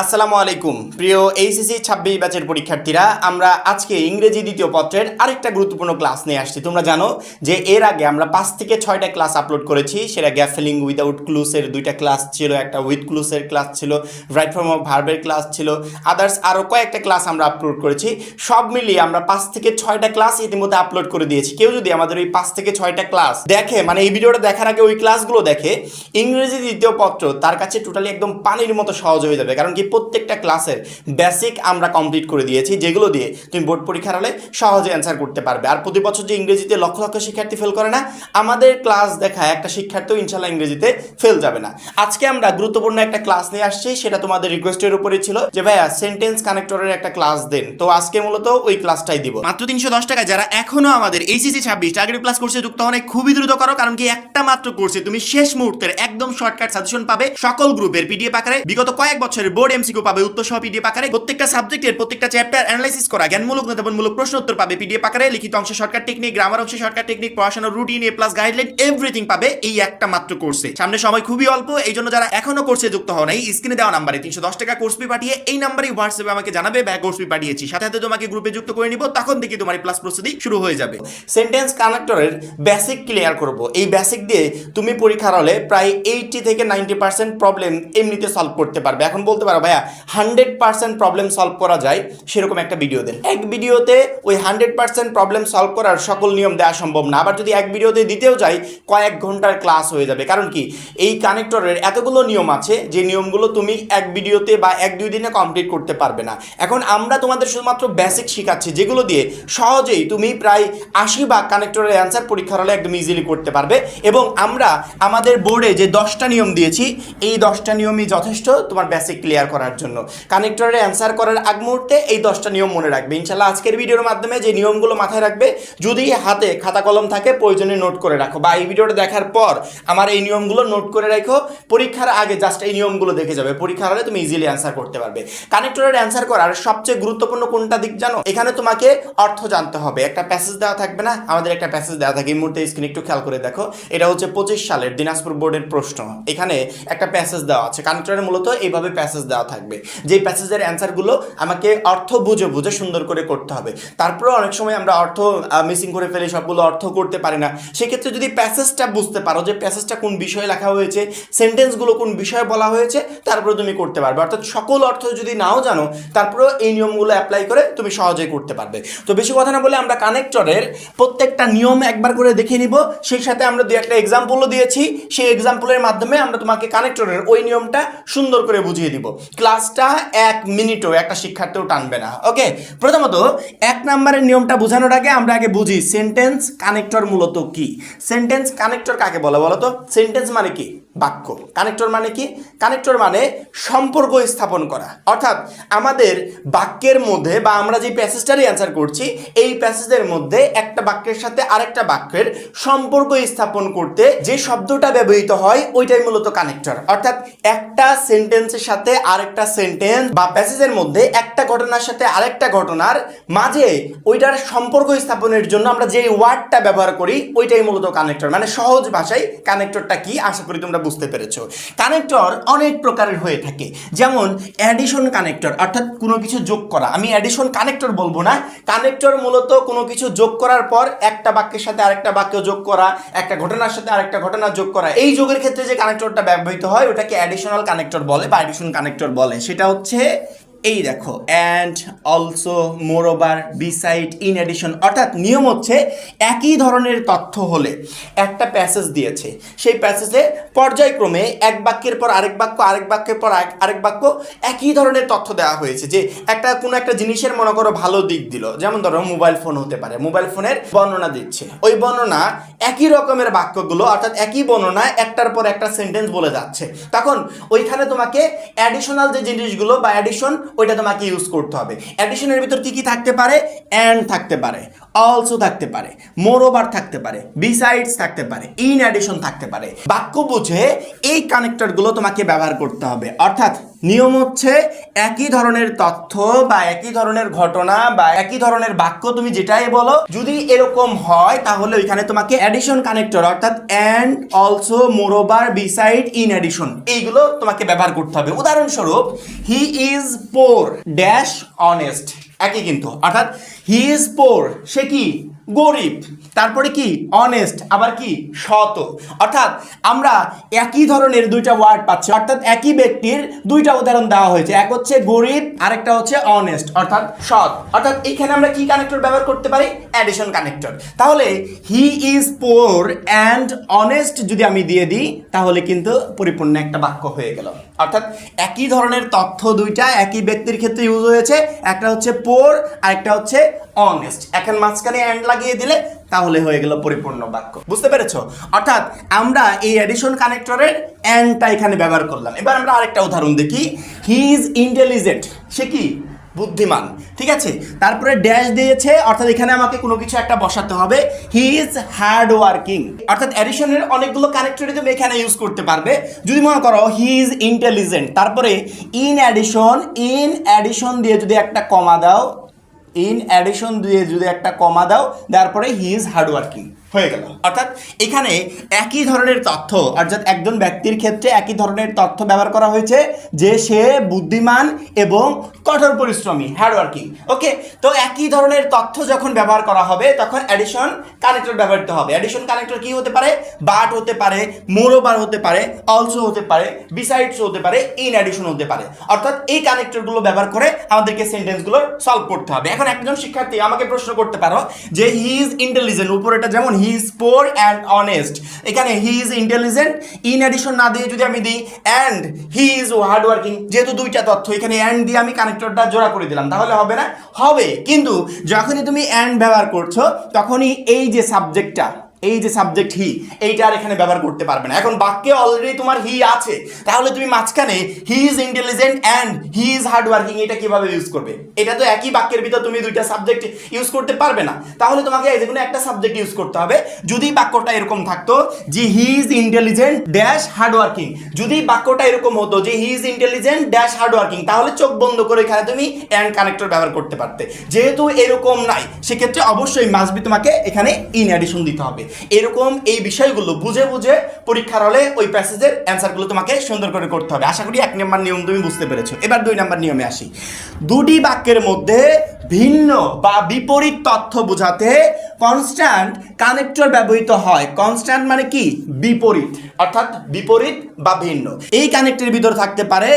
আসসালামু আলাইকুম প্রিয় এইচএসসি 26 ব্যাচের পরীক্ষার্থীরা, আমরা আজকে ইংরেজি দ্বিতীয় পত্রের আরেকটা গুরুত্বপূর্ণ ক্লাস নিয়ে আসছি। তোমরা জানো যে এর আগে আমরা 5 থেকে 6টা ক্লাস আপলোড করেছি। সেটা গ্যাপ ফিলিং উইদাউট ক্লুসের 2টা ক্লাস ছিল, একটা উইথ ক্লুসের ক্লাস ছিল, রাইট ফর্ম অফ ভার্বের ক্লাস ছিল, আদার্স আরও কয়েকটা ক্লাস আমরা আপলোড করেছি। সব মিলিয়ে আমরা 5 থেকে 6টা ক্লাস ইতিমধ্যে আপলোড করে দিয়েছি। কেউ যদি আমাদের ওই 5 থেকে 6টা ক্লাস দেখে, মানে এই ভিডিওটা দেখার আগে ওই ক্লাসগুলো দেখে, ইংরেজি দ্বিতীয় পত্র তার কাছে টোটালি একদম পানির মতো সহজ হয়ে যাবে। কারণ কি প্রত্যেকটা ক্লাসের বেসিক আমরা কমপ্লিট করে দিয়েছি, যেগুলো দিয়ে তুমি বোর্ড পরীক্ষার হলে সহজে অ্যান্সার করতে পারবে। আর প্রতি বছর যে ইংরেজিতে লক্ষ লক্ষ শিক্ষার্থী ফেল করে না, আমাদের ক্লাস দেখা একটা শিক্ষার্থীও ইনশাল্লাহ ইংরেজিতে ফেল যাবে না। আজকে আমরা গুরুত্বপূর্ণ একটা ক্লাস নিয়ে আসছি, সেটা তোমাদের রিকোয়েস্টের উপরে ছিল যে ভাইয়া সেন্টেন্স কানেক্টরের একটা ক্লাস দেন। তো আজকে মূলত ওই ক্লাসটাই দিব মাত্র 310 টাকা। যারা এখনো আমাদের এইচএসসি 26 টার্গেট প্লাস কোর্সে যুক্ত হন, খুবই দ্রুত করো। কারণ কি একটা মাত্র কোর্সে তুমি শেষ মুহূর্তের একদম শর্টকাট সাজেশন পাবে, সকল গ্রুপের পিডিএফ আকারে, বিগত কয়েক বছরের বোর্ড এমসিকিউ পাবে উত্তর সহ পিডিএফ আকারে, প্রত্যেকটা সাবজেক্টের প্রত্যেকটা চ্যাপ্টার অ্যানালাইসিস করা জ্ঞানমূলক নতুনমূলক প্রশ্ন উত্তর পাবে পিডিএফ আকারে, লিখিত অংশে শর্টকাট টেকনিক, গ্রামার অংশে শর্টকাট টেকনিক, পড়াশোনার রুটিন, এ প্লাস গাইডলাইন, এভরিথিং পাবে এই একটা মাত্র কোর্সে। সামনে সময় খুবই অল্প, এই জন্য যারা এখনো কোর্সে যুক্ত হন, এই স্ক্রিনে দেওয়া নাম্বারে 310 টাকা কোর্স ফি পাঠিয়ে এই নাম্বারে হোয়াটসঅ্যাপে আমাকে জানাবে ভাই কোর্স ফি পাঠিয়েছি, সাথে সাথে তোমাকে গ্রুপে যুক্ত করে নিব। তখন থেকে তোমার প্লাস প্রস্তুতি শুরু হয়ে যাবে। সেন্টেন্স কানেক্টরের বেসিক ক্লিয়ার করব। এই বেসিক দিয়ে তুমি পরীক্ষার হলে প্রায় 80 থেকে 90% প্রবলেম এমনিতে সলভ করতে পারবে। এখন বলতে পারো ভাইয়া 100% প্রবলেম সলভ করা যায়, সেরকম একটা ভিডিও দেন। এক ভিডিওতে ওই 100% প্রবলেম সলভ করার সকল নিয়ম দেওয়া সম্ভব না। আবার যদি এক ভিডিওতে দিতেও যাই, কয়েক ঘন্টার ক্লাস হয়ে যাবে। কারণ কি এই কানেক্টরের এতগুলো নিয়ম আছে যে নিয়মগুলো তুমি এক ভিডিওতে বা 1-2 দিনে কমপ্লিট করতে পারবে না। এখন আমরা তোমাদের শুধুমাত্র বেসিক শেখাচ্ছি, যেগুলো দিয়ে সহজেই তুমি প্রায় 80 ভাগ কানেক্টরের অ্যান্সার পরীক্ষার হলে একদম ইজিলি করতে পারবে। এবং আমরা আমাদের বোর্ডে যে 10টা নিয়ম দিয়েছি, এই 10টা নিয়মই যথেষ্ট তোমার বেসিক ক্লিয়ার করার জন্য। কানেক্টরের অ্যান্সার করার আগ মুহূর্তে এই 10টা নিয়ম মনে রাখবে। ইনশাল্লাহ আজকের ভিডিওর মাধ্যমে যে নিয়মগুলো মাথায় রাখবে, যদি হাতে খাতা কলম থাকে প্রয়োজনে নোট করে রাখো, বা এই ভিডিওটা দেখার পর আমার এই নিয়মগুলো নোট করে রাখো, পরীক্ষার আগে জাস্ট এই নিয়মগুলো দেখে যাবে, পরীক্ষার হলে তুমি ইজিলি অ্যান্সার করতে পারবে। কানেক্টরের অ্যান্সার করার সবচেয়ে গুরুত্বপূর্ণ কোনটা দিক জানো? এখানে তোমাকে অর্থ জানতে হবে। একটা প্যাসেজ দেওয়া থাকবে না, আমাদের একটা প্যাসেজ দেওয়া থাকে, এই মুহূর্তে স্ক্রিন একটু খেয়াল করে দেখো। এটা হচ্ছে 25 সালের দিনাজপুর বোর্ডের প্রশ্ন। এখানে একটা প্যাসেজ দেওয়া আছে, কানেক্টরের মূলত এইভাবে প্যাসেজ দেওয়া থাকবে, যে প্যাসেজের অ্যান্সারগুলো আমাকে অর্থ বুঝে বুঝে সুন্দর করে করতে হবে। তারপরে অনেক সময় আমরা অর্থ মিসিং করে ফেলি, সবগুলো অর্থ করতে পারি না। সেক্ষেত্রে যদি প্যাসেজটা বুঝতে পারো যে প্যাসেজটা কোন বিষয়ে লেখা হয়েছে, সেন্টেন্সগুলো কোন বিষয়ে বলা হয়েছে, তারপরে তুমি করতে পারবে। অর্থাৎ সকল অর্থ যদি নাও জানো, তারপরেও এই নিয়মগুলো অ্যাপ্লাই করে তুমি সহজেই করতে পারবে। তো বেশি কথা না বলে আমরা কানেক্টরের প্রত্যেকটা নিয়ম একবার করে দেখে নিব, সেই সাথে আমরা 2-একটা এক্সাম্পলও দিয়েছি। সেই এক্সাম্পলের মাধ্যমে আমরা তোমাকে কানেক্টরের ওই নিয়মটা সুন্দর করে বুঝিয়ে দিব। ক্লাসটা 1 মিনিটও একটা শিক্ষার্থীও টানবে না। ওকে, প্রথমত 1 নম্বরের নিয়মটা বোঝানোর আগে আমরা আগে বুঝি সেন্টেন্স কানেক্টর মূলত কি। সেন্টেন্স কানেক্টর কাকে বলে বলো তো? সেন্টেন্স মানে কি? বাক্য। কানেক্টর মানে কি? কানেক্টর মানে সম্পর্ক স্থাপন করা। অর্থাৎ আমাদের বাক্যের মধ্যে, বা আমরা যে প্যাসেজটারই অ্যান্সার করছি, এই প্যাসেজের মধ্যে একটা বাক্যের সাথে আরেকটা বাক্যের সম্পর্ক স্থাপন করতে যে শব্দটা ব্যবহৃত হয়, ওইটাই মূলত কানেক্টর। অর্থাৎ একটা সেন্টেন্সের সাথে আরেকটা সেন্টেন্স, বা প্যাসেজের মধ্যে একটা ঘটনার সাথে আরেকটা ঘটনার মাঝে ওইটার সম্পর্ক স্থাপনের জন্য আমরা যে ওয়ার্ডটা ব্যবহার করি, ওইটাই মূলত কানেক্টর। মানে সহজ ভাষায় কানেক্টরটা কি, আশা করি তোমরা বুঝতে পেরেছো। কানেক্টর অনেক প্রকারের হয়ে থাকে, যেমন অ্যাডিশন কানেক্টর, অর্থাৎ কোনো কিছু যোগ করা। আমি অ্যাডিশন কানেক্টর বলবো না, কানেক্টর মূলত কোনো কিছু যোগ করার পর একটা বাক্যের সাথে আরেকটা বাক্য যোগ করা, একটা ঘটনার সাথে আরেকটা ঘটনা যোগ করা। এই যোগের ক্ষেত্রে যে কানেক্টরটা ব্যবহৃত হয়, ওটাকে অ্যাডিশনাল কানেক্টর বলে বা অ্যাডিশন কানেক্টর বলে। সেটা হচ্ছে এই দেখো, and, also, moreover, beside, in addition. অর্থাৎ নিয়ম হচ্ছে একই ধরনের তথ্য হলে একটা প্যাসেজ দিয়েছে, সেই প্যাসেজে পর্যায়ক্রমে এক বাক্যের পর আরেক বাক্য, আরেক বাক্যের পর আরেক বাক্য, একই ধরনের তথ্য দেওয়া হয়েছে। যে একটা কোনো একটা জিনিসের মনে করো ভালো দিক দিল, যেমন ধরো মোবাইল ফোন হতে পারে, মোবাইল ফোনের বর্ণনা দিচ্ছে, ওই বর্ণনা একই রকমের বাক্যগুলো, অর্থাৎ একই বর্ণনা একটার পর একটা সেন্টেন্স বলে যাচ্ছে, তখন ওইখানে তোমাকে অ্যাডিশনাল যে জিনিসগুলো বা অ্যাডিশন, ওইটা তোমাকে ইউজ করতে হবে। অ্যাডিশনের ভিতর কি কি থাকতে পারে? অ্যান্ড থাকতে পারে, অলসো থাকতে পারে, মোরওভার থাকতে পারে, বিসাইডস থাকতে পারে, ইন অ্যাডিশন থাকতে পারে। বাক্য বুঝে এই কানেক্টরগুলো তোমাকে ব্যবহার করতে হবে। অর্থাৎ নিয়ম হচ্ছে একই ধরনের তথ্য বা একই ধরনের ঘটনা বা একই ধরনের বাক্য তুমি যেটাই বলো, যদি এরকম হয় তাহলে ওইখানে তোমাকে অ্যাডিশন কানেক্টর অর্থাৎ and, also, moreover, beside, in addition এইগুলো তোমাকে ব্যবহার করতে হবে। উদাহরণস্বরূপ, হি ইজ পোর ড্যাশ অনেস্ট, একই কিন্তু, অর্থাৎ হি ইজ পোর সে কি গরিব, তারপরে কি অনেস্ট আবার কি সৎ, অর্থাৎ আমরা একই ধরনের দুইটা ওয়ার্ড পাচ্ছি, অর্থাৎ একই ব্যক্তির দুইটা উদাহরণ দেওয়া হয়েছে, এক হচ্ছে গরিব আরেকটা হচ্ছে অনেস্ট অর্থাৎ সৎ, অর্থাৎ এখানে আমরা কি কানেক্টর ব্যবহার করতে পারি অ্যাডিশন কানেক্টর। তাহলে হি ইজ পোর অ্যান্ড অনেস্ট যদি আমি দিয়ে দিই তাহলে কিন্তু পরিপূর্ণ একটা বাক্য হয়ে গেল, অর্থাৎ একই ধরনের তথ্য দুইটা একই ব্যক্তির ক্ষেত্রে ইউজ হয়েছে, একটা হচ্ছে পোর আর একটা হচ্ছে অনেস্ট, এখন মাঝখানে অ্যান্ড লাগিয়ে দিলে তাহলে হয়ে গেল পরিপূর্ণ বাক্য। বুঝতে পেরেছো? অর্থাৎ আমরা এই অ্যাডিশন কানেক্টরের অ্যান্ডটা এখানে ব্যবহার করলাম। এবার আমরা আরেকটা উদাহরণ দেখি, হি ইজ ইন্টেলিজেন্ট সে কি বুদ্ধিমান, ঠিক আছে, তারপরে ড্যাশ দিয়েছে অর্থাৎ এখানে আমাকে কোনো কিছু একটা বসাতে হবে, হি ইজ হার্ড ওয়ার্কিং, অর্থাৎ অ্যাডিশনের অনেকগুলো কানেক্টরই তুমি এখানে ইউজ করতে পারবে। যদি মনে করো হি ইজ ইন্টেলিজেন্ট তারপরে ইন অ্যাডিশন দিয়ে যদি একটা কমা দাও, ইন অ্যাডিশন দিয়ে যদি একটা কমা দাও, তারপরে হি ইজ হার্ড ওয়ার্কিং হয়ে গেল। অর্থাৎ এখানে একই ধরনের তথ্য, অর্থাৎ একজন ব্যক্তির ক্ষেত্রে একই ধরনের তথ্য ব্যবহার করা হয়েছে যে সে বুদ্ধিমান এবং কঠোর পরিশ্রমী, হার্ড ওয়ার্কিং। ওকে, তো একই ধরনের তথ্য যখন ব্যবহার করা হবে তখন অ্যাডিশন কানেক্টর ব্যবহৃত হবে। অ্যাডিশন কানেক্টর কি হতে পারে, বাট হতে পারে, মোরওভার হতে পারে, অলসো হতে পারে, বিসাইডস হতে পারে, ইন অ্যাডিশন হতে পারে। অর্থাৎ এই কানেক্টরগুলো ব্যবহার করে আমাদেরকে সেন্টেন্সগুলো সলভ করতে হবে। এখন একজন শিক্ষার্থী আমাকে প্রশ্ন করতে পারো যে হি ইজ ইন্টেলিজেন্ট, উপরেটা যেমন he is poor and honest, এখানে he is intelligent in addition না দিয়ে যদি আমি দিই and he is hard working, যেহেতু দুইটা তথ্য এখানে অ্যান্ড দিয়ে আমি কানেক্টরটা জোড়া করে দিলাম, তাহলে হবে না? হবে, কিন্তু যখনই তুমি অ্যান্ড ব্যবহার করছো তখনই এই যে সাবজেক্টটা, এই যে সাবজেক্ট হি, এইটা আর এখানে ব্যবহার করতে পারবে না। এখন বাক্যে অলরেডি তোমার হি আছে, তাহলে তুমি মাঝখানে হি is intelligent and he is hard working এটা কিভাবে ইউজ করবে? এটা তো একই বাক্যের ভিতর তুমি দুইটা সাবজেক্ট ইউজ করতে পারবে না, তাহলে তোমাকে যে কোনো একটা সাবজেক্ট ইউজ করতে হবে। যদি বাক্যটা এরকম থাকতো যে হি is intelligent dash hard working, যদি বাক্যটা এরকম হতো যে হি is intelligent dash hard working, তাহলে চোখ বন্ধ করে এখানে তুমি অ্যান্ড কানেক্টর ব্যবহার করতে পারতে। যেহেতু এরকম নাই, সেক্ষেত্রে অবশ্যই মাস্ট বি তোমাকে এখানে ইন অ্যাডিশন দিতে হবে। এরকম এই বিষয়গুলো বুঝে বুঝে পরীক্ষার হলে ওই প্যাসেজের অ্যান্সারগুলো তোমাকে সুন্দর করে করতে হবে। আশা করি 1 নম্বর নিয়ম তুমি বুঝতে পেরেছো। এবার 2 নম্বর নিয়মে আসি। দুটি বাক্যের মধ্যে ভিন্ন বা বিপরীত তথ্য বোঝাতে কনস্ট্যান্ট কানেক্টর ব্যবহৃত হয়। কনস্ট্যান্ট মানে কি বিপরীত, অর্থাৎ বিপরীত বা ভিন্ন। এই কানেক্টরের ভিতর থাকতে পারে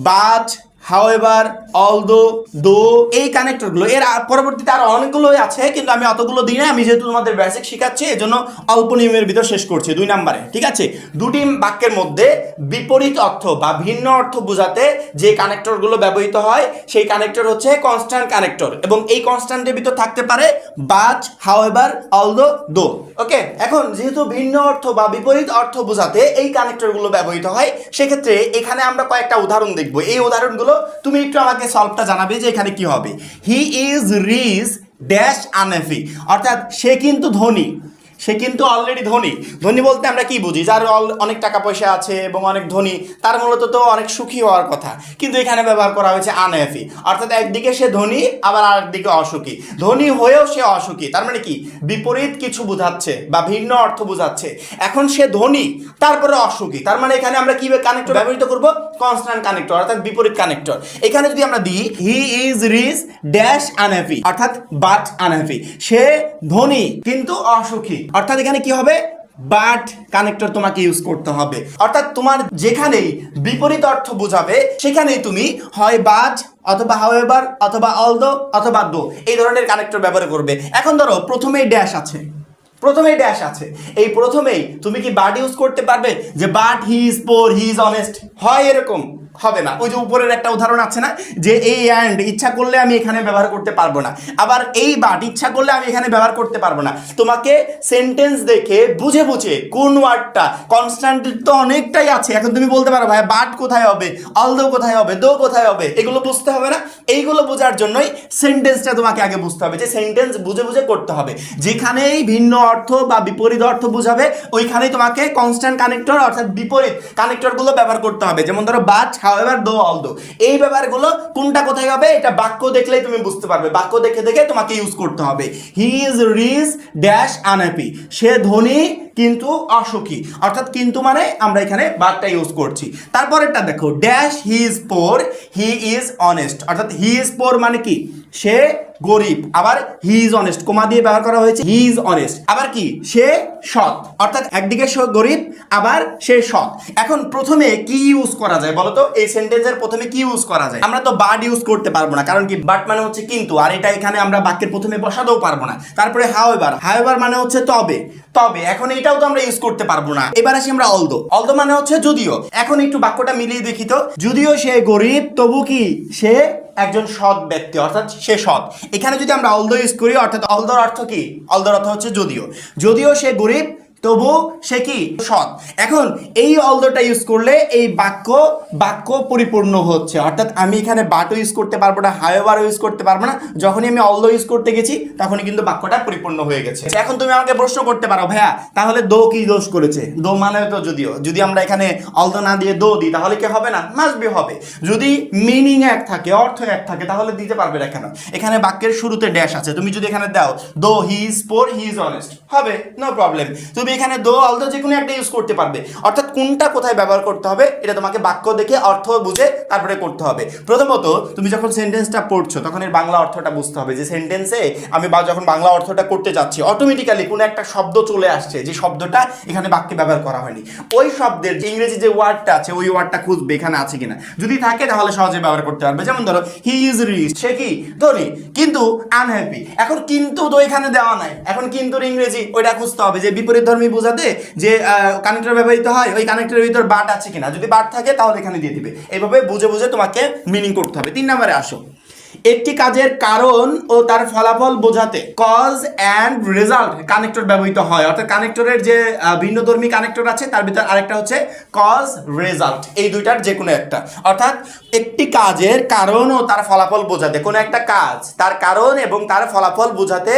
বাট, হাউএভার, অলদো, দো, এই কানেক্টরগুলো। এর পরবর্তীতে আরো অনেকগুলো আছে, কিন্তু আমি অতগুলো দিই না, আমি যেহেতু তোমাদের বেসিক শেখাচ্ছি এজন্য অল্প নিয়মের ভিতর শেষ করছি 2 নম্বরে, ঠিক আছে। দুটি বাক্যের মধ্যে বিপরীত অর্থ বা ভিন্ন অর্থ বোঝাতে যে কানেক্টরগুলো ব্যবহৃত হয় সেই কানেক্টর হচ্ছে কনস্ট্যান্ট কানেক্টর, এবং এই কনস্ট্যান্টের ভিতর থাকতে পারে বাট, হাউএভার, অলদো, দো। ওকে, এখন যেহেতু ভিন্ন অর্থ বা বিপরীত অর্থ বোঝাতে এই কানেক্টরগুলো ব্যবহৃত হয়, সেক্ষেত্রে এখানে আমরা কয়েকটা উদাহরণ দেখব। এই উদাহরণগুলো তুমি একটু আমাকে সলভটা জানাবে যে এখানে কি হবে। He is rich dash unhappy, অর্থাৎ সে কিন্তু ধনী, সে কিন্তু অলরেডি ধনী। ধনী বলতে আমরা কি বুঝি? যার অনেক টাকা পয়সা আছে এবং অনেক ধনী, তার মূলত তো অনেক সুখী হওয়ার কথা, কিন্তু এখানে ব্যবহার করা হয়েছে আনহ্যাপি, অর্থাৎ একদিকে সে ধনী আবার আরেকদিকে অসুখী। ধনী হয়েও সে অসুখী, তার মানে কি বিপরীত কিছু বোঝাচ্ছে বা ভিন্ন অর্থ বোঝাচ্ছে। এখন সে ধনী তারপরে অসুখী, তার মানে এখানে আমরা কি কানেক্টর ব্যবহৃত করব? কনস্ট্যান্ট কানেক্টর, অর্থাৎ বিপরীত কানেক্টর। এখানে যদি আমরা দিই he is rich dash unhappy, অর্থাৎ বাট আনহ্যাপি, সে ধনী কিন্তু অসুখী, অর্থাৎ এখানে কি হবে? বাট কানেক্টর তোমাকে ইউজ করতে হবে। অর্থাৎ তোমার যেখানেই বিপরীত অর্থ বোঝাবে সেখানেই তুমি হয় বাট অথবা হাউএভার অথবা অলদো অথবা দো এই ধরনের কানেক্টর ব্যবহার করবে। এখন ধরো প্রথমেই ড্যাশ আছে, এই প্রথমেই তুমি কি বাট ইউজ করতে পারবে যে but he is poor he is honest? হয় এরকম? হবে না। ওই যে উপরের একটা উদাহরণ আছে না, যে এই অ্যান্ড ইচ্ছা করলে আমি এখানে ব্যবহার করতে পারবো না, আবার এই বাট ইচ্ছা করলে আমি এখানে ব্যবহার করতে পারবো না। তোমাকে সেন্টেন্স দেখে বুঝে বুঝে কোন ওয়ার্ডটা কনস্ট্যান্ট তো অনেকটাই আছে, এখন তুমি বলতে পারো ভাই বাট কোথায় হবে, অলদো কোথায় হবে, দো কোথায় হবে, এগুলো বুঝতে হবে না। এইগুলো বোঝার জন্যই সেন্টেন্সটা তোমাকে আগে বুঝতে হবে, যে সেন্টেন্স বুঝে বুঝে করতে হবে। যেখানেই ভিন্ন অর্থ বা বিপরীত অর্থ বুঝাবে ওইখানেই তোমাকে কনস্ট্যান্ট কানেক্টর অর্থাৎ বিপরীত কানেক্টরগুলো ব্যবহার করতে হবে। যেমন ধরো বাট, হাউএভার, দো, অলদো, এই ব্যাপারগুলো কোনটা কোথায় হবে এটা বাক্য দেখলেই তুমি বুঝতে পারবে। বাক্য দেখে দেখে তোমাকে ইউজ করতে হবে। He is rich dash unhappy, সে ধনী কিন্তু অসুখী, অর্থাৎ কিন্তু মানে আমরা এখানে বারটা ইউজ করছি। তারপরেরটা দেখো, dash he is poor he is honest, অর্থাৎ হি ইজ পোর মানে কি সে গরিব, আবার হি ইজ অনেস্ট কোমা দিয়ে ব্যবহার করা হয়েছে, হি ইজ অনেস্ট, আবার কি সে সৎ, অর্থাৎ একদিকে সে গরিব আবার সে সৎ। এখন প্রথমে কি ইউজ করা যায় বলো তো, এই সেন্টেন্সের প্রথমে কি ইউজ করা যায়? আমরা তো বাট ইউজ করতে পারবো না, কারণ কি বাট মানে হচ্ছে কিন্তু, আর এটা এখানে আমরা বাক্যের প্রথমে বসাতেও পারবো না। তারপরে হাউএভার, হাউএভার মানে হচ্ছে তবে, তবে এখন এটাও তো আমরা ইউজ করতে পারবো না। এবার আসি আমরা অলদো, অলদো মানে হচ্ছে যদিও। এখন একটু বাক্যটা মিলিয়ে দেখি তো, যদিও সে গরিব তবু কি সে একজন সৎ ব্যক্তি, অর্থাৎ সে সৎ। এখানে যদি আমরা অলদো ইউজ করি, অর্থাৎ অলদোর অর্থ কি? অলদোর অর্থ হচ্ছে যদিও, যদিও সে গরিব তবু সে কি সৎ। এখন এই অলদোটা ইউজ করলে এই বাক্য পরিপূর্ণ হচ্ছে, অর্থাৎ আমি এখানে বাটও ইউজ করতে পারবো না, হাউএভারও ইউজ করতে পারবো না। যখনই আমি অলদো ইউজ করতে গেছি তখনই কিন্তু বাক্যটা পরিপূর্ণ হয়ে গেছে। এখন তুমি আমাকে প্রশ্ন করতে পারো, ভাইয়া তাহলে দো কি দোষ করেছে? দো মানে তো যদিও, যদি আমরা এখানে অলদো না দিয়ে দো দিই তাহলে কি হবে না? মাস্ট বি হবে। যদি মিনিং এক থাকে, অর্থ এক থাকে, তাহলে দিতে পারবে না কেন? এখানে বাক্যের শুরুতে ড্যাশ আছে, তুমি যদি এখানে দাও দো হি is poor he is honest, হবে, নো প্রবলেম। তুমি এখানে দো অলদো যে কোনো একটা ইউজ করতে পারবে, অর্থাৎ কোনটা কোথায় ব্যবহার করতে হবে এটা তোমাকে বাক্য দেখে অর্থ বুঝে তারপরে করতে হবে। প্রথমত তুমি যখন সেন্টেন্সটা পড়ছো তখন এর বাংলা অর্থটা বুঝতে হবে, যে সেন্টেন্সে আমি যখন বাংলা অর্থটা করতে যাচ্ছি অটোমেটিক্যালি কোনো একটা শব্দ চলে আসছে যে শব্দটা এখানে বাক্যে ব্যবহার করা হয়নি, ওই শব্দের যে ইংরেজি যে ওয়ার্ডটা আছে ওই ওয়ার্ডটা খুঁজবে এখানে আছে কিনা, যদি থাকে তাহলে সহজে ব্যবহার করতে পারবে। যেমন ধরো হি ইজ রিচ, সে কি ধনী কিন্তু আনহ্যাপি। এখন কিন্তু তো এখানে দেওয়া নাই, এখন কিন্তু ইংরেজি ওইটা খুঁজতে হবে যে বিপরীত ধর্মী বোঝাতে যে কানেক্টর ব্যবহৃত হয়, ওই কানেক্টরের ভিতর বাট আছে কিনা, যদি বাট থাকে তাহলে এখানে দিয়ে দিবে। এইভাবে বুঝে বুঝে তোমাকে মিনিং করতে হবে। 3 নম্বরে আসো, একটি কাজের কারণ ও তার ফলাফল বোঝাতে কজ অ্যান্ড রেজাল্ট কানেক্টর ব্যবহৃত হয়, অর্থাৎ কানেক্টরের যে ভিন্নধর্মী কানেক্টর আছে তার ভিতর আরেকটা হচ্ছে কজ রেজাল্ট, এই দুইটার যে কোনো একটা। অর্থাৎ একটি কাজের কারণ ও তার ফলাফল বোঝাতে, কোনো একটা কাজ তার কারণ এবং তার ফলাফল বোঝাতে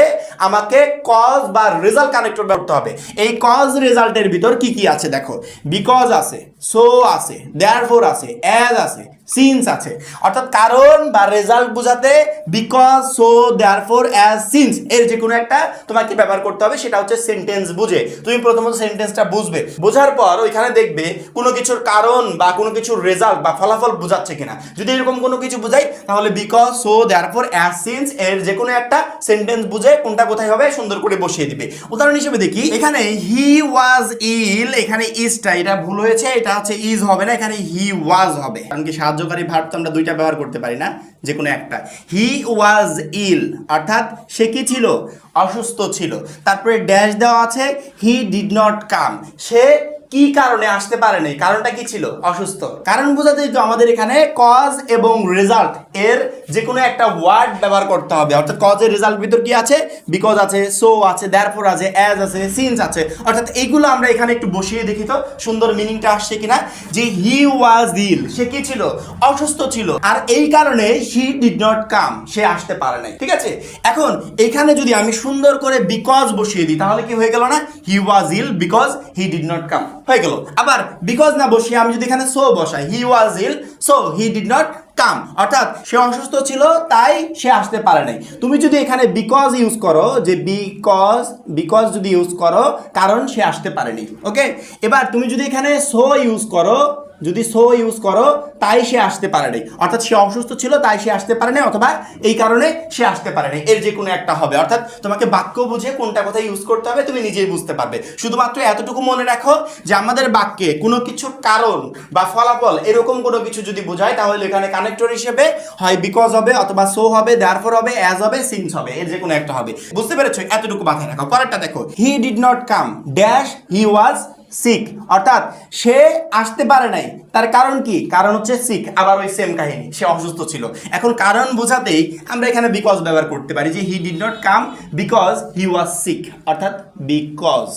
আমাকে কজ বা রেজাল্ট কানেক্টর ব্যবহৃত হবে। এই কজ রেজাল্টের ভিতর কি কি আছে দেখো, বিকজ আছে, সো আছে, দেয়ারফোর আছে, অ্যাজ আছে, সিন্স আছে, অর্থাৎ কারণ বা রেজাল্ট বোঝাতে because, so, therefore, as, since এর যে কোনো একটা তোমাকে ব্যবহার করতে হবে। সেটা হচ্ছে সেন্টেন্স বুঝে। তুমি প্রথমত সেন্টেন্সটা বুঝবে, বোঝার পর ওইখানে দেখবে কোনো কিছুর কারণ বা কোনো কিছুর রেজাল্ট বা ফলাফল বোঝাচ্ছে কিনা। যদি এরকম কোনো কিছু বোঝাই তাহলে because, so, therefore, as, since এর যে কোনো একটা সেন্টেন্স বুঝে কোনটা কোথায় হবে সুন্দর করে বসিয়ে দিবে। উদাহরণ হিসেবে দেখি, এখানে হি ওয়াজ ইল, এখানে ইজটা এটা ভুল হয়েছে, এটা হচ্ছে ইজ হবে না, এখানে হি ওয়াজ হবে, কারণ কি সাহায্যকারী ভার্ব তো আমরা দুইটা ব্যবহার করতে পারি না, যে কোনো একটা। হি ওয়াজ ইল অর্থাৎ সে কি ছিল? অসুস্থ ছিল। তারপরে ড্যাশ দেওয়া আছে, হি ডিড নট কাম, সে কি কারণে আসতে পারে নাই, কারণটা কি ছিল? অসুস্থ। কারণ বোঝাতেই তো আমাদের এখানে কজ এবং রেজাল্ট এর যে কোনো একটা ওয়ার্ড ব্যবহার করতে হবে, অর্থাৎ কজের রেজাল্ট ভিতর কি আছে? বিকজ আছে, সো আছে, দেয়ারফোর আছে, অ্যাজ আছে, সিন্স আছে, অর্থাৎ এইগুলো আমরা এখানে একটু বসিয়ে দেখি তো সুন্দর মিনিংটা আসছে কিনা। যে হি ওয়াজ ইল, সে কি ছিল? অসুস্থ ছিল, আর এই কারণে হি ডিড নট কাম, সে আসতে পারে নাই। ঠিক আছে, এখন এখানে যদি আমি সুন্দর করে বিকজ বসিয়ে দিই তাহলে কি হয়ে গেল না? He was ill because he did not come হয়ে গেল। আবার বিকজ না বসিয়ে আমি যদি এখানে সো বসাই, he was ill so he did not come, অর্থাৎ সে অসুস্থ ছিল তাই সে আসতে পারে নাই। তুমি যদি এখানে বিকজ ইউজ করো, যে বিকজ যদি ইউজ করো কারণ সে আসতে পারেনি। ওকে, এবার তুমি যদি এখানে সো ইউজ করো, যদি সো ইউজ করো তাই সে আসতে পারে নাই, অর্থাৎ সে অসুস্থ ছিল তাই সে আসতে পারে নাই, অথবা এই কারণে সে আসতে পারে নাই, এর যে কোনো একটা হবে। অর্থাৎ তোমাকে বাক্য বুঝে কোনটা কোথায় ইউজ করতে হবে তুমি নিজেই বুঝতে পারবে। শুধুমাত্র এতটুকু মনে রাখো যে আমাদের বাক্যে কোনো কিছুর কারণ বা ফলাফল এরকম কোনো কিছু যদি বোঝায় তাহলে এখানে কানেক্টর হিসেবে হয় বিকজ হবে, অথবা সো হবে, দেয়ারফোর হবে, অ্যাজ হবে, সিন্স হবে, এর যে কোনো একটা হবে। বুঝতে পেরেছো? এতটুকু মাথায় রাখো। পরেরটা দেখো, he did not come dash he was sick, অর্থাৎ সে আসতে পারে নাই, তার কারণ কি? কারণ হচ্ছে সিক, আবার ওই সেম কাহিনী, সে অসুস্থ ছিল। এখন কারণ বোঝাতেই আমরা এখানে বিকজ ব্যবহার করতে পারি, যে he did not come because he was sick, অর্থাৎ because.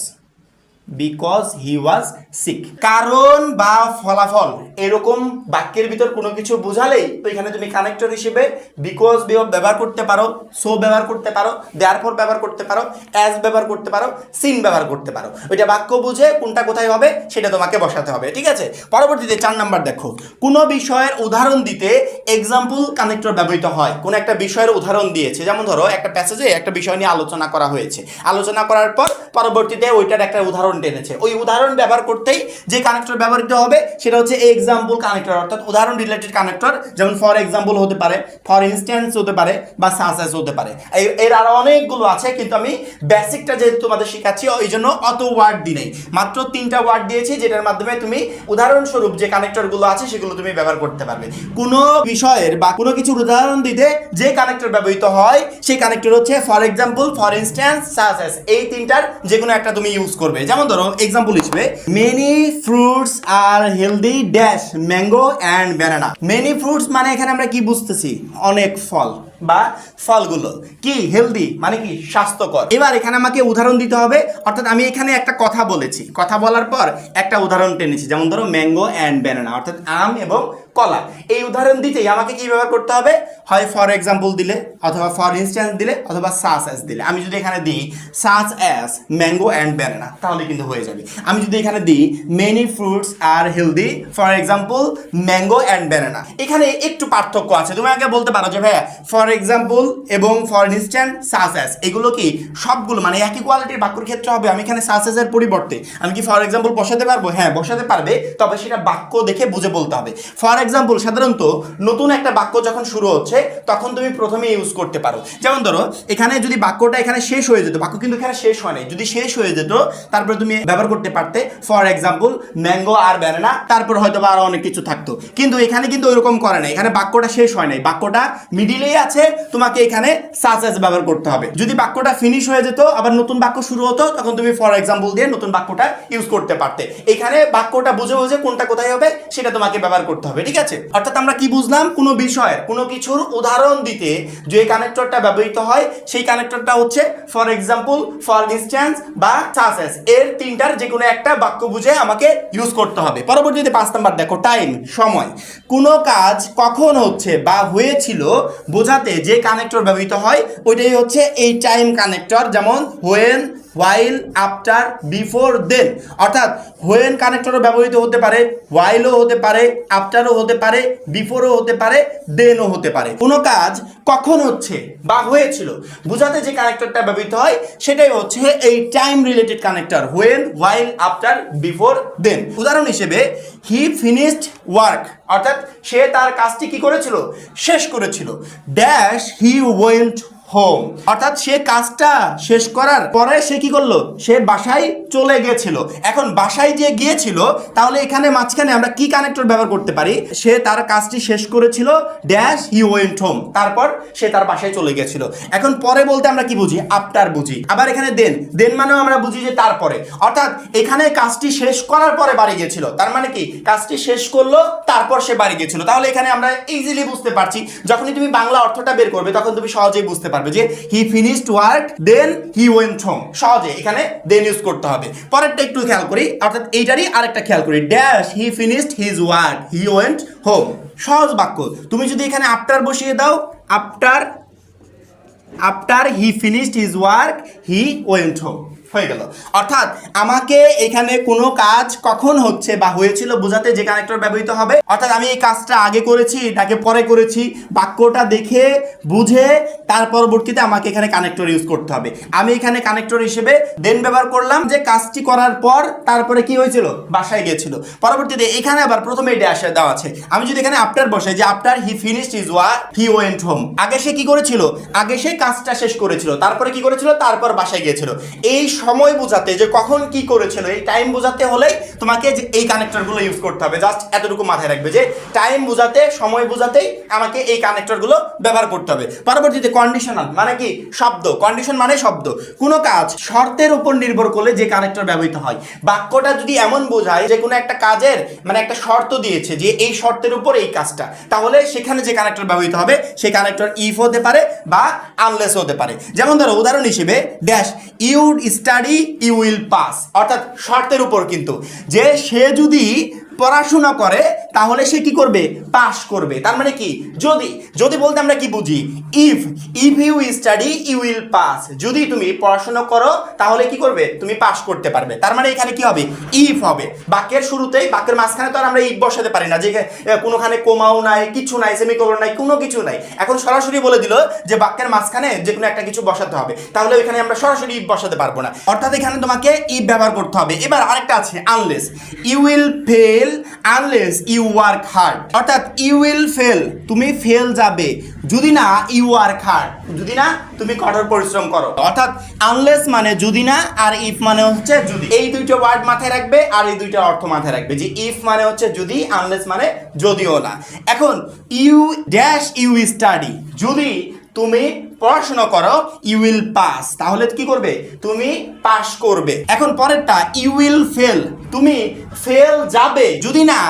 Because he was sick. কারণ বা ফলাফল এরকম বাক্যের ভিতর কোনো কিছু বোঝালেই তো এখানে তুমি কানেক্টর হিসেবে বিকজ ব্যবহার করতে পারো, সো ব্যবহার করতে পারো, দেয়ারফর ব্যবহার করতে পারো, অ্যাজ ব্যবহার করতে পারো, সিন ব্যবহার করতে পারো। ওইটা বাক্য বুঝে কোনটা কোথায় হবে সেটা তোমাকে বসাতে হবে, ঠিক আছে। পরবর্তীতে 4 নাম্বার দেখো, কোনো বিষয়ের উদাহরণ দিতে এক্সাম্পল কানেক্টর ব্যবহৃত হয়। কোন একটা বিষয়ের উদাহরণ দিয়েছে, যেমন ধরো একটা প্যাসেজে একটা বিষয় নিয়ে আলোচনা করা হয়েছে, আলোচনা করার পর পরবর্তীতে ওইটার একটা উদাহরণ টেনেছে, ওই উদাহরণ ব্যবহার করতেই যে কানেক্টর ব্যবহৃত হবে সেটা হচ্ছে এক্সাম্পল কানেক্টর, অর্থাৎ উদাহরণ রিলেটেড কানেক্টর। যেমন ফর এক্সাম্পল হতে পারে, ফর ইনস্ট্যান্স হতে পারে, বা সাচ অ্যাজ হতে পারে। এর আরো অনেকগুলো আছে, কিন্তু আমি বেসিকটা যেহেতু তোমাদের শেখাচ্ছি ওই জন্য অত ওয়ার্ড দিই নাই, মাত্র 3টা ওয়ার্ড দিয়েছি যেটার মাধ্যমে তুমি উদাহরণস্বরূপ যে কানেক্টরগুলো আছে সেগুলো তুমি ব্যবহার করতে পারবে। কোনো বিষয়ের বা কোনো কিছুর উদাহরণ দিতে যে কানেক্টর ব্যবহৃত হয় সেই কানেক্টর হচ্ছে for example, for instance, such as. এই 3টার যে কোনো একটা তুমি ইউজ করবে। যেমন ধরো এক্সাম্পল হিসেবে মেনি ফ্রুটস আর healthy dash mango and banana. Many fruits মানে এখানে আমরা কি বুঝতেছি, অনেক ফল বা ফলগুলো কি হেলদি মানে কি স্বাস্থ্যকর। এবার এখানে আমাকে উদাহরণ দিতে হবে, অর্থাৎ আমি এখানে একটা কথা বলেছি, কথা বলার পর একটা উদাহরণ টেনেছি, যেমন ধরো ম্যাঙ্গো অ্যান্ড ব্যানানা, অর্থাৎ আম এবং কলা। এই উদাহরণ দিতেই আমাকে কি ব্যবহার করতে হবে, হয় ফর এক্সাম্পল দিলে, অথবা ফর ইনস্ট্যান্স দিলে, অথবা সাচ অ্যাজ দিলে। আমি যদি এখানে দিই such as mango and banana তাহলে কিন্তু হয়ে যাবে। আমি যদি এখানে দিই মেনি ফ্রুটস আর healthy for example mango and banana, এখানে একটু পার্থক্য আছে। তুমি আগে বলতে পারো যে ভাইয়া ফর এক্সাম্পল এবং ফর ইনস্ট্যান্স, সাচ অ্যাজ এগুলো কি সবগুলো মানে একই কোয়ালিটির বাক্যের ক্ষেত্রে হবে। আমি এখানে সাচ অ্যাজ এর পরিবর্তে আমি কি ফর এক্সাম্পল বসাতে পারবো? হ্যাঁ বসাতে পারবে, তবে সেটা বাক্য দেখে বুঝে বলতে হবে। ফর এক্সাম্পল সাধারণত নতুন একটা বাক্য যখন শুরু হচ্ছে তখন তুমি প্রথমে ইউজ করতে পারো। যেমন ধরো এখানে যদি বাক্যটা এখানে শেষ হয়ে যেত, বাক্য কিন্তু এখানে শেষ হয় নাই, যদি শেষ হয়ে যেত তারপরে তুমি ব্যবহার করতে পারতে ফর এক্সাম্পল ম্যাঙ্গো আর ব্যানানা, তারপর হয়তো বা আরো অনেক কিছু থাকতো। কিন্তু এখানে কিন্তু ওইরকম করে নাই, এখানে বাক্যটা শেষ হয় নাই, বাক্যটা মিডিলেই আছে, তোমাকে এখানে সাচ অ্যাজ ব্যবহার করতে হবে। যদি বাক্যটা ফিনিশ হয়ে যেত আবার নতুন বাক্য শুরু হতো তখন তুমি ফর এক্সাম্পল দিয়ে নতুন বাক্যটা ইউজ করতে পারতে। এখানে বাক্যটা বুঝে বুঝে কোনটা কোথায় হবে সেটা তোমাকে ব্যবহার করতে হবে, ঠিক আছে। অর্থাৎ আমরা কি বুঝলাম, কোনো বিষয়ের কোনো কিছুর উদাহরণ দিতে যে কানেক্টরটা ব্যবহৃত হয় সেই কানেক্টরটা হচ্ছে ফর এক্সাম্পল, ফর ইনস্ট্যান্স বা সাচ অ্যাজ। এর 3টার যে কোনো একটা বাক্য বুঝে আমাকে ইউজ করতে হবে। পরবর্তীতে 5 নাম্বার দেখো, টাইম সময়। কোনো কাজ কখন হচ্ছে বা হয়েছিল বোঝাতে যে কানেক্টর ব্যবহৃত হয় ওইটাই হচ্ছে এই টাইম কানেক্টর। যেমন হোয়েন, হোয়াইল, আফটার, বিফোর, দেন। অর্থাৎ হোয়েন কানেক্টরও ব্যবহৃত হতে পারে, হোয়াইলও হতে পারে, আফটারও হতে পারে, বিফোরও হতে পারে, দেনও হতে পারে। কোনো কাজ কখন হচ্ছে বা হয়েছিল বোঝাতে যে কানেক্টরটা ব্যবহৃত হয় সেটাই হচ্ছে এই time related connector, when, while, after, before, then. উদাহরণ হিসেবে হি ফিনিশড ওয়ার্ক, অর্থাৎ সে তার কাজটি কি করেছিল, শেষ করেছিল, ড্যাশ হি ওয়েন্ট হোম, অর্থাৎ সে কাজটা শেষ করার পরে সে কি করলো, সে বাসায় চলে গিয়েছিল। এখন বাসায় যে গিয়েছিল তাহলে এখানে মাঝখানে আমরা কি কানেক্টর ব্যবহার করতে পারি, সে তার কাজটি শেষ করেছিল, ড্যাশ হি ওয়েন্ট হোম, তারপর সে তার বাসায় চলে গিয়েছিল। এখন পরে বলতে আমরা কি বুঝি, আফটার বুঝি। আবার এখানে দেন, দেন মানেও আমরা বুঝি যে তারপরে, অর্থাৎ এখানে কাজটি শেষ করার পরে বাড়ি গিয়েছিল, তার মানে কি কাজটি শেষ করলো তারপর সে বাড়ি গিয়েছিল। তাহলে এখানে আমরা ইজিলি বুঝতে পারছি, যখনই তুমি বাংলা অর্থটা বের করবে তখন তুমি সহজেই বুঝতে পারবে যে he finished work then he went home, সহজে এখানে দেন ইউজ করতে হবে। পরেরটা একটু খেয়াল করি, অর্থাৎ এইটারই আরেকটা খেয়াল করি, dash he finished his work he went home. সহজ বাক্য, তুমি যদি এখানে আফটার বসিয়ে দাও, after he finished his work he went home, হয়ে গেল। অর্থাৎ আমাকে এখানে কোনো কাজ কখন হচ্ছে বা হয়েছিল বোঝাতে যে কানেক্টর ব্যবহৃত হবে, অর্থাৎ আমি এই কাজটা আগে করেছি এটাকে পরে করেছি, বাক্যটা দেখে বুঝে তার পরবর্তীতে আমাকে এখানে কানেক্টর ইউজ করতে হবে। আমি এখানে কানেক্টর হিসেবে দেন ব্যবহার করলাম, যে কাজটি করার পর তারপরে কি হয়েছিল, বাসায় গিয়েছিল। পরবর্তীতে এখানে আবার প্রথমে ড্যাশ দেওয়া আছে, আমি যদি এখানে আফটার বসাই যে after he finished his work he went home, আগে সে কি করেছিল, আগে সে কাজটা শেষ করেছিল, তারপরে কি করেছিল, তারপর বাসায় গিয়েছিল। এই সময় বোঝাতে যে কখন কি করেছিল, এই টাইম বোঝাতে হলেই তোমাকে যে এই কানেক্টরগুলো ইউজ করতে হবে। জাস্ট এতটুকু মাথায় রাখবে যে টাইম বোঝাতে, সময় বোঝাতেই আমাকে এই কানেক্টরগুলো ব্যবহার করতে হবে। পরবর্তীতে কন্ডিশনাল মানে কি, শব্দ। কন্ডিশন মানে শব্দ। কোনো কাজ শর্তের উপর নির্ভর করলে যে কানেক্টর ব্যবহৃত হয়। বাক্যটা যদি এমন বোঝায় যে কোনো একটা কাজের মানে একটা শর্ত দিয়েছে যে এই শর্তের উপর এই কাজটা, তাহলে সেখানে যে কানেক্টর ব্যবহৃত হবে সেই কানেক্টর ইফ হতে পারে বা আনলেস হতে পারে। যেমন ধরো উদাহরণ হিসেবে dash you'd study study you will pass, অর্থাৎ শর্তের উপর কিন্তু, যে সে যদি পড়াশোনা করে তাহলে সে কি করবে, পাস করবে। তার মানে কি, যদি যদি বলতে আমরা কি বুঝি, if if you study you will pass, যদি তুমি পড়াশোনা করো তাহলে কি করবে, তুমি পাস করতে পারবে। তার মানে এখানে কি হবে, ইফ হবে। বাক্যের শুরুতেই, বাক্যের মাঝখানে তো আর আমরা ইফ বসাতে পারি না, যে কোনোখানে কোমাও নাই, কিছু নাই, সেমিকোলন নাই, কোনো কিছু নাই। এখন সরাসরি বলে দিল যে বাক্যের মাঝখানে যে কোনো একটা কিছু বসাতে হবে, তাহলে এখানে আমরা সরাসরি ইফ বসাতে পারবো না, অর্থাৎ এখানে তোমাকে ইফ ব্যবহার করতে হবে। এবার আরেকটা আছে unless, you will fail unless you work hard, অর্থাৎ ইউ উইল ফেল, তুমি ফেল যাবে যদি না ইউ ওয়ার্ক হার্ড, যদি না তুমি কঠোর পরিশ্রম করো। অর্থাৎ আনলেস মানে যদি না, আর ইফ মানে হচ্ছে যদি। এই দুইটা ওয়ার্ড মাথায় রাখবে আর এই দুইটা অর্থ মাথায় রাখবে, যে ইফ মানে হচ্ছে যদি, আনলেস মানে যদিও না। এখন ইউ ড্যাশ ইউ স্টাডি, যদি তুমি পড়াশোনা করো ইউ উইল পাস, তাহলে কি করবে, তুমি পাস করবে। এখন পরেরটা ইউ উইল ফেল, তুমি ফেল যাবে যদি না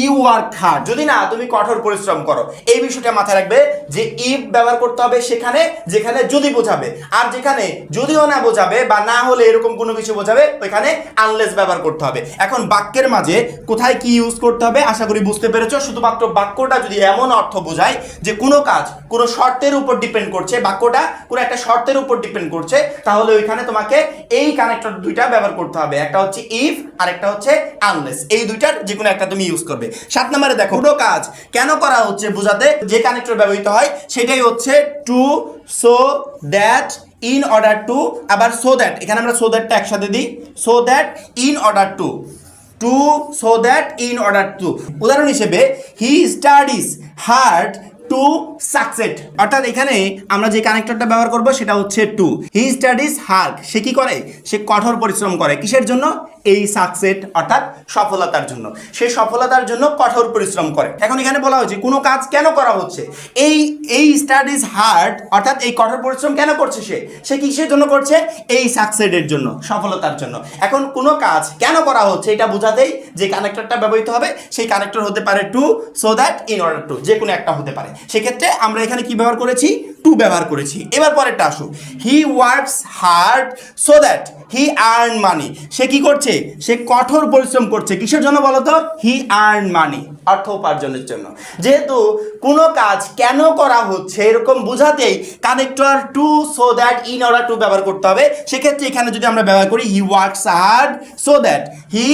ইউ ওয়ার্ক হার্ড, যদি না তুমি কঠোর পরিশ্রম করো। এই বিষয়টা মাথায় রাখবে যে ইফ ব্যবহার করতে হবে সেখানে যেখানে যদি বোঝাবে, আর যেখানে যদিও না বোঝাবে বা না হলে এরকম কোনো কিছু বোঝাবে ওইখানে আনলেস ব্যবহার করতে হবে। এখন বাক্যের মাঝে কোথায় কি ইউজ করতে হবে আশা করি বুঝতে পেরেছো। শুধুমাত্র বাক্যটা যদি এমন অর্থ বোঝায় যে কোনো কাজ কোনো শর্তের উপর ডিপেন্ড করছে, বাক্যটা কোনো একটা শর্তের উপর ডিপেন্ড করছে, তাহলে ওইখানে তোমাকে এই কানেক্টর দুইটা ব্যবহার করতে হবে, একটা হচ্ছে ইফ আর একটা হচ্ছে আনলেস। এই দুইটার যে কোনো একটা তুমি ইউজ করবে। 7 নম্বরে দেখো, কোনো কাজ কেন করা হচ্ছে বোঝাতে যে কানেক্টর ব্যবহৃত হয় সেটাই হচ্ছে to, so that, in order to, আবার সো দ্যাট, এখানে আমরা সো দ্যাটটা একসাথে দিই, so that, in order to, to, so that, in order to. উদাহরণ হিসেবে he studies hard to succeed, অর্থাৎ এখানে আমরা যে কানেক্টরটা ব্যবহার করব সেটা হচ্ছে টু। হি স্টাডিজ হার্ড, সে কি করে, সে কঠোর পরিশ্রম করে কিসের জন্য, এই সাকসেড অর্থাৎ সফলতার জন্য, সে সফলতার জন্য কঠোর পরিশ্রম করে। এখন এখানে বলা হয়েছে কোনো কাজ কেন করা হচ্ছে, এই স্টাডিজ হার্ড অর্থাৎ এই কঠোর পরিশ্রম কেন করছে, সে কিসের জন্য করছে, এই সাকসেডের জন্য, সফলতার জন্য। এখন কোনো কাজ কেন করা হচ্ছে এটা বোঝাতেই যে কানেক্টরটা ব্যবহৃত হবে সেই কানেক্টর হতে পারে to, so that, in order to, যে কোনো একটা হতে পারে। সেক্ষেত্রে আমরা এখানে কি ব্যবহার করেছি, টু ব্যবহার করেছি। এবার পরেরটা আসো, he works hard so that he earn money, সে কি করছে, সে কঠোর পরিশ্রম করছে কিসের জন্য বলতো, হি আর্ন মানি, অর্থ উপার্জনের জন্য। যেহেতু কোনো কাজ কেন করা হচ্ছে এরকম বোঝাতেই connector to, so that, in order to ব্যবহার করতে হবে। সেক্ষেত্রে এখানে যদি আমরা ব্যবহার করি he works hard so that he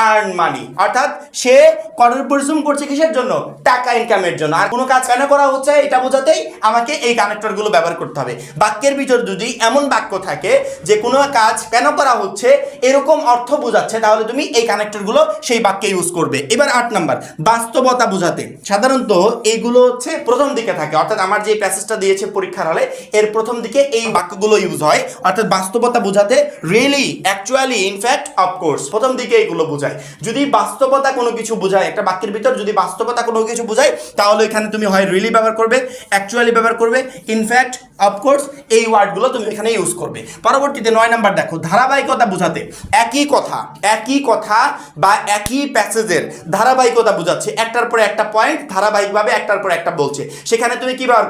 earn money, অর্থাৎ সে কঠোর পরিশ্রম করছে কিসের জন্য, টাকা ইনকামের জন্য। আর কোনো কাজ কেন করা হচ্ছে এটা বোঝাতেই আমাকে এই কানেক্টরগুলো ব্যবহার করতে হবে। বাক্যের ভিতর যদি এমন বাক্য থাকে যে কোনো কাজ কেন করা হচ্ছে এরকম অর্থ বোঝাচ্ছে, তাহলে তুমি এই কানেক্টরগুলো সেই বাক্যে ইউজ করবে। এবার 8 নাম্বার, বাস্তবতা বোঝাতে। সাধারণত এইগুলো হচ্ছে প্রথম দিকে থাকে, অর্থাৎ আমার যে প্যাসেজটা দিয়েছে পরীক্ষার হলে এর প্রথম দিকে এই বাক্যগুলো ইউজ হয়, অর্থাৎ বাস্তবতা বোঝাতে রিয়েলি, অ্যাকচুয়ালি, ইনফ্যাক্ট, অফকোর্স, প্রথম দিকে এইগুলো বোঝায়। যদি বাস্তবতা কোনো কিছু বোঝায়, একটা বাক্যের ভিতর যদি বাস্তবতা কোনো কিছু বোঝায় তাহলে এখানে তুমি হয় রিয়েলি ব্যবহার করবে, অ্যাকচুয়ালি ব্যবহার করবে, ইনফ্যাক্ট, অফকোর্স, এই ওয়ার্ডগুলো তুমি এখানে ইউজ করবে। পরবর্তীতে 9 নাম্বার দেখো, ধারাবাহিকতা বোঝাতে। একই কথা বা একই প্যাসেজের ধারাবাহিকতা বোঝাচ্ছে, একটার পরে একটা পয়েন্ট ধারাবাহিকভাবে একটার পর একটা বলছে, সেখানে তুমি কি ব্যবহার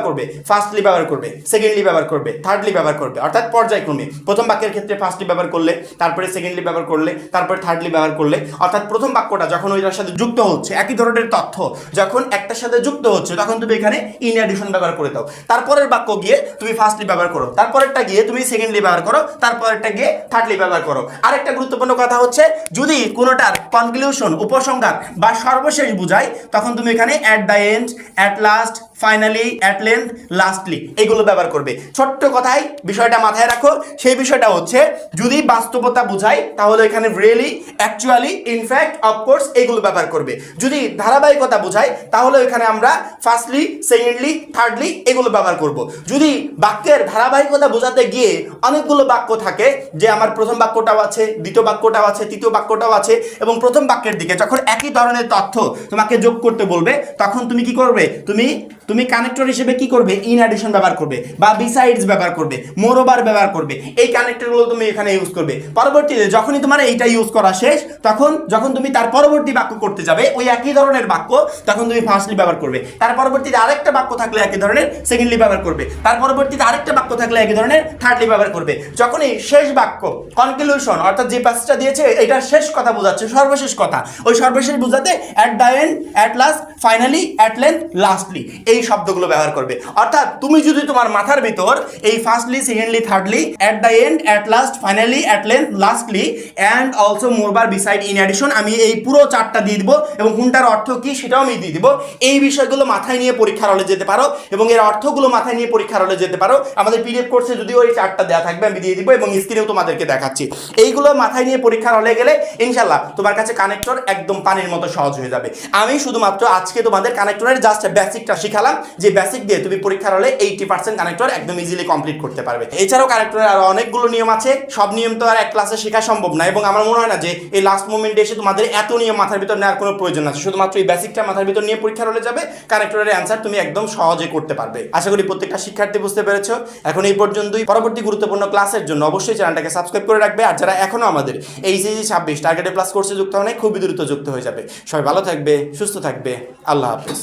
করবে, ফার্স্টলি ব্যবহার করবে, সেকেন্ডলি ব্যবহার করবে, থার্ডলি ব্যবহার করবে, অর্থাৎ পর্যায়ক্রমে। প্রথম বাক্যের ক্ষেত্রে ফার্স্টলি ব্যবহার করলে, তারপরে সেকেন্ডলি ব্যবহার করলে, তারপরে থার্ডলি ব্যবহার করলে, অর্থাৎ প্রথম বাক্যটা যখন ওইটার সাথে যুক্ত হচ্ছে, একই ধরনের তথ্য যখন একটার সাথে যুক্ত হচ্ছে তখন তুমি এখানে ইন অ্যাডিশন ব্যবহার করে দাও। তারপরের বাক্য গিয়ে তুমি ফার্স্টলি ব্যবহার করো, তারপরেরটা গিয়ে তুমি সেকেন্ডলি ব্যবহার করো, তারপরেরটা গিয়ে থার্ডলি ব্যবহার করো। আরেকটা গুরুত্বপূর্ণ কথা হচ্ছে, যদি কোনোটার কনক্লুশন, উপসংহার বা সর্বশেষ বোঝায় তখন তুমি এখানে at the end, at last, finally, at length, lastly এগুলো ব্যবহার করবে। ছোট্ট কথায় বিষয়টা মাথায় রাখো, সেই বিষয়টা হচ্ছে যদি বাস্তবতা বোঝায় তাহলে এখানে রিয়েলি, অ্যাকচুয়ালি, ইনফ্যাক্ট, অফকোর্স এগুলো ব্যবহার করবে। যদি ধারাবাহিকতা বোঝায় তাহলে এখানে আমরা ফার্স্টলি, সেকেন্ডলি, থার্ডলি এগুলো ব্যবহার করব। যদি বাক্যের ধারাবাহিকতা বোঝাতে গিয়ে অনেকগুলো বাক্য থাকে, যে আমার প্রথম বাক্যটাও আছে, দ্বিতীয় বাক্যটাও আছে, তৃতীয় বাক্যটাও আছে, এবং প্রথম বাক্যের দিকে যখন একই ধরনের তথ্য তোমাকে যোগ করতে বলবে তখন তুমি কি করবে, তুমি তুমি কানেক্টর হিসেবে কি করবে, ইন অ্যাডিশন ব্যবহার করবে বা বিসাইডস ব্যবহার করবে, মোরওভার ব্যবহার করবে, এই কানেক্টরগুলো তুমি এখানে ইউজ করবে। পরবর্তীতে যখনই তোমার এইটা ইউজ করা শেষ, তখন যখন তুমি তার পরবর্তী বাক্য করতে যাবে ওই একই ধরনের বাক্য, তখন তুমি ফার্স্টলি ব্যবহার করবে। তার পরবর্তীতে আরেকটা বাক্য থাকলে একই ধরনের সেকেন্ডলি ব্যবহার করবে। তার পরবর্তীতে আরেকটা বাক্য থাকলে একই ধরনের থার্ডলি ব্যবহার করবে। যখনই শেষ বাক্য কনক্লুশন অর্থাৎ যে প্যাসেজটা দিয়েছে এটার শেষ কথা বোঝাচ্ছে, সর্বশেষ কথা, ওই সর্বশেষ বোঝাতে at the end, at last, finally, at length, lastly এই শব্দগুলো ব্যবহার করবে। অর্থাৎ তুমি যদি তোমার মাথার ভিতর এই firstly, secondly, thirdly, at the end, at last, finally, at length, lastly and also moreover, besides, in addition, আমি এই পুরো চারটা দিয়ে দিব এবং কোনটার অর্থ কি সেটাও আমি দিয়ে দিব। এই বিষয়গুলো মাথায় নিয়ে পরীক্ষার হলে যেতে পারো এবং এর অর্থগুলো মাথায় নিয়ে পরীক্ষার হলে যেতে পারো। আমাদের পিডিএফ কোর্সে যদিও এই চারটা দেওয়া থাকবে, আমি দিয়ে দিব এবং স্ক্রিনেও তোমাদেরকে দেখাচ্ছি। এইগুলো মাথায় নিয়ে পরীক্ষার হলে গেলে ইনশাল্লাহ তোমার কাছে কানেক্টর একদম পানির মতো সহজ হয়ে যাবে। আমি শুধুমাত্র আজকে তোমাদের কানেক্টরের জাস্ট বেসিকটা শিখালাম, যে বেসিক দিয়ে তুমি পরীক্ষার হলে 80% কানেক্টর একদম ইজিলি কমপ্লিট করতে পারবে। এছাড়াও কানেক্টরের আরো অনেকগুলো নিয়ম আছে, সব নিয়ম তো আর এক ক্লাসে শেখা সম্ভব না এবং আমার মনে হয় না যে এই লাস্ট মোমেন্টে এসে তোমাদের এত নিয়ম মাথার ভিতর নেওয়ার কোনো প্রয়োজন আছে। শুধুমাত্র এই বেসিকটা মাথার ভিতর নিয়ে পরীক্ষার হলে যাবে, কানেক্টরের অ্যান্সার তুমি একদম সহজে করতে পারবে। আশা করি প্রত্যেকটা শিক্ষার্থী বুঝতে পেরেছো। এখন এই পর্যন্তই। পরবর্তী গুরুত্বপূর্ণ ক্লাসের জন্য অবশ্যই চ্যানেলটাকে সাবস্ক্রাইব করে রাখবে। আর যারা এখনো আমাদের এইচএসসি 26 টার্গেটে প্লাস কোর্সে যুক্ত হয় নাই, খুবই দ্রুত যুক্ত হয়ে যাবে। সবাই ভালো থাকবে, সুস্থ থাকবে, আল্লাহ হাফেজ।